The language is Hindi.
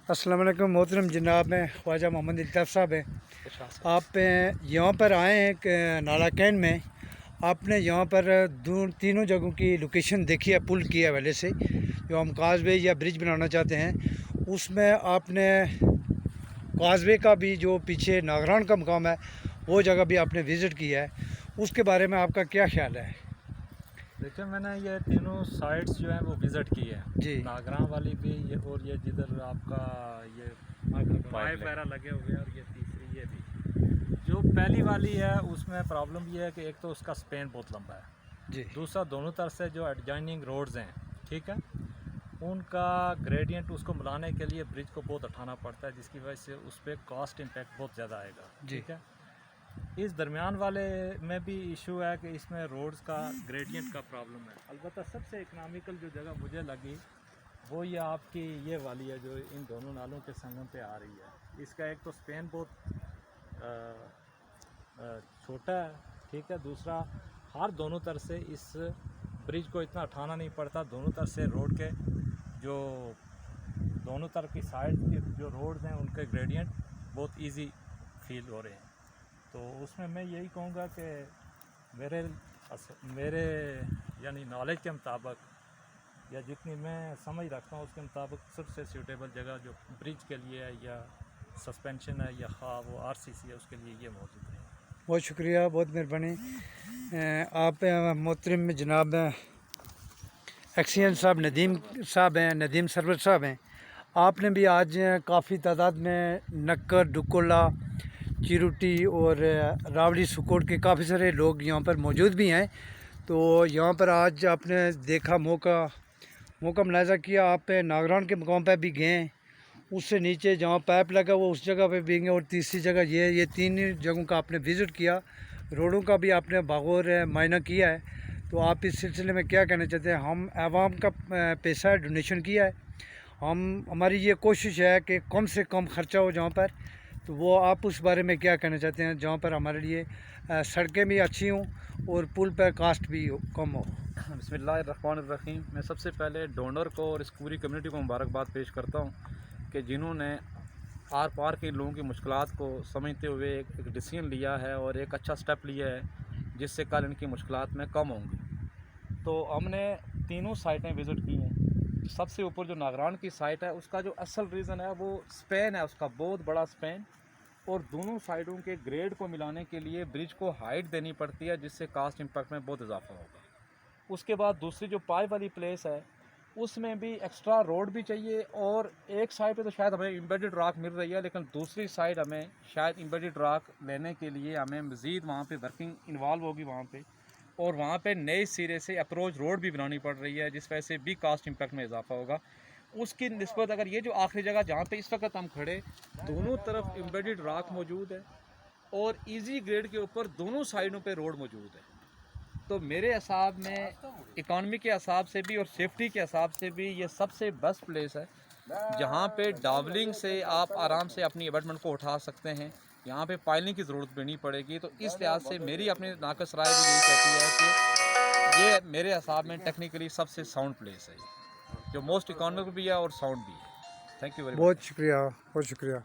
अस्सलाम वालेकुम मोहतरम जनाब, में ख्वाजा मोहम्मद इल्ताफ़ साहब हैं। आप यहाँ पर आए हैं नाला कैन में। आपने यहाँ पर तीनों जगहों की लोकेशन देखी है पुल की हवाले से, जो हम काजवे या ब्रिज बनाना चाहते हैं। उसमें आपने काजवे का भी जो पीछे नागरान का मकाम है वो जगह भी आपने विज़िट किया है, उसके बारे में आपका क्या ख्याल है? देखिए, मैंने ये तीनों साइट्स जो हैं वो विज़िट की है। जी, नागरां वाली भी ये, और ये जिधर आपका ये पाइप वगैरह लगे हुए हैं, और ये तीसरी ये भी। जो पहली वाली है उसमें प्रॉब्लम ये है कि एक तो उसका स्पेन बहुत लंबा है, जी, दूसरा दोनों तरफ से जो एडजॉइनिंग रोड्स हैं, ठीक है, उनका ग्रेडियंट उसको मिलाने के लिए ब्रिज को बहुत उठाना पड़ता है, जिसकी वजह से उस पर कॉस्ट इम्पैक्ट बहुत ज़्यादा आएगा। जी, ठीक है, इस दरमियान वाले में भी इशू है कि इसमें रोड्स का ग्रेडियंट का प्रॉब्लम है। अलबत्ता सबसे इकनॉमिकल जो जगह मुझे लगी वो ये आपकी ये वाली है, जो इन दोनों नालों के संगम पे आ रही है। इसका एक तो स्पेन बहुत छोटा है, ठीक है, दूसरा हर दोनों तरफ से इस ब्रिज को इतना उठाना नहीं पड़ता। दोनों तरफ से रोड के जो दोनों तरफ की साइड के जो रोड्स हैं उनके ग्रेडियंट बहुत इजी फील हो रहे हैं। तो उसमें मैं यही कहूँगा कि मेरे मेरे यानी नॉलेज के मुताबिक या जितनी मैं समझ रखता हूँ उसके मुताबिक सबसे सूटेबल जगह जो ब्रिज के लिए है या सस्पेंशन है या वो आरसीसी है, उसके लिए ये मौजूद है। बहुत शुक्रिया, बहुत मेहरबानी। आप मोहतरम जनाब एक्सीएन साहब नदीम साहब हैं, नदीम सरवर साहब हैं। आपने भी आज काफ़ी तादाद में नक्कर, डुकोला, चिरुटी और रावड़ी सुकोट के काफ़ी सारे लोग यहाँ पर मौजूद भी हैं। तो यहाँ पर आज आपने देखा, मौका मुलाहिज़ा किया। आप नागरान के मुकाम पर भी गए, उससे नीचे जहाँ पाइप लगा वो उस जगह पे भी गए, और तीसरी जगह ये तीन जगहों का आपने विज़िट किया। रोडों का भी आपने बागौर मायना किया है। तो आप इस सिलसिले में क्या कहना चाहते हैं? हम आवाम का पैसा डोनेशन किया है, हमारी ये कोशिश है कि कम से कम ख़र्चा हो जहाँ पर। तो वो आप उस बारे में क्या कहना चाहते हैं, जहाँ पर हमारे लिए सड़कें भी अच्छी हों और पुल पर कास्ट भी कम हो? बिस्मिल्लाहिर्रहमानिर्रहीम। मैं सबसे पहले डोनर को और इस पूरी कम्युनिटी को मुबारकबाद पेश करता हूँ कि जिन्होंने आर पार के लोगों की मुश्किलात को समझते हुए एक डिसीजन लिया है और एक अच्छा स्टेप लिया है, जिससे कल इनकी मुश्किलात में कम होंगी। तो हमने तीनों साइटें विज़िट की हैं। सबसे ऊपर जो नागरान की साइट है उसका जो असल रीज़न है वो स्पेन है, उसका बहुत बड़ा स्पेन, और दोनों साइडों के ग्रेड को मिलाने के लिए ब्रिज को हाइट देनी पड़ती है, जिससे कास्ट इम्पैक्ट में बहुत इजाफा होगा। उसके बाद दूसरी जो पाई वाली प्लेस है उसमें भी एक्स्ट्रा रोड भी चाहिए, और एक साइड पे तो शायद हमें एम्बेडेड रॉक मिल रही है, लेकिन दूसरी साइड हमें शायद एम्बेडेड रॉक लेने के लिए हमें मज़ीद वहाँ पे वर्किंग इन्वॉल्व होगी वहाँ पे, और वहाँ पे नए सिरे से अप्रोच रोड भी बनानी पड़ रही है, जिस वजह से भी कास्ट इम्पैक्ट में इजाफा होगा। उसकी निस्बत अगर ये जो आखिरी जगह जहाँ पे इस वक्त हम खड़े, दोनों तरफ एम्बेडेड रॉक मौजूद है और ईजी ग्रेड के ऊपर दोनों साइडों पे रोड मौजूद है, तो मेरे हिसाब में इकॉनमी के हिसाब से भी और सेफ्टी के हिसाब से भी ये सबसे बेस्ट प्लेस है, जहाँ पे डावलिंग से आप आराम से अपनी एबटमेंट को उठा सकते हैं। यहाँ पे पाइलिंग की ज़रूरत भी नहीं पड़ेगी। तो इस लिहाज से मेरी अपनी नाकस राय भी यही कहती है कि ये मेरे हिसाब में टेक्निकली सबसे साउंड प्लेस है, जो मोस्ट इकॉनमिकल भी है और साउंड भी है। Thank you very much. बहुत शुक्रिया, बहुत शुक्रिया।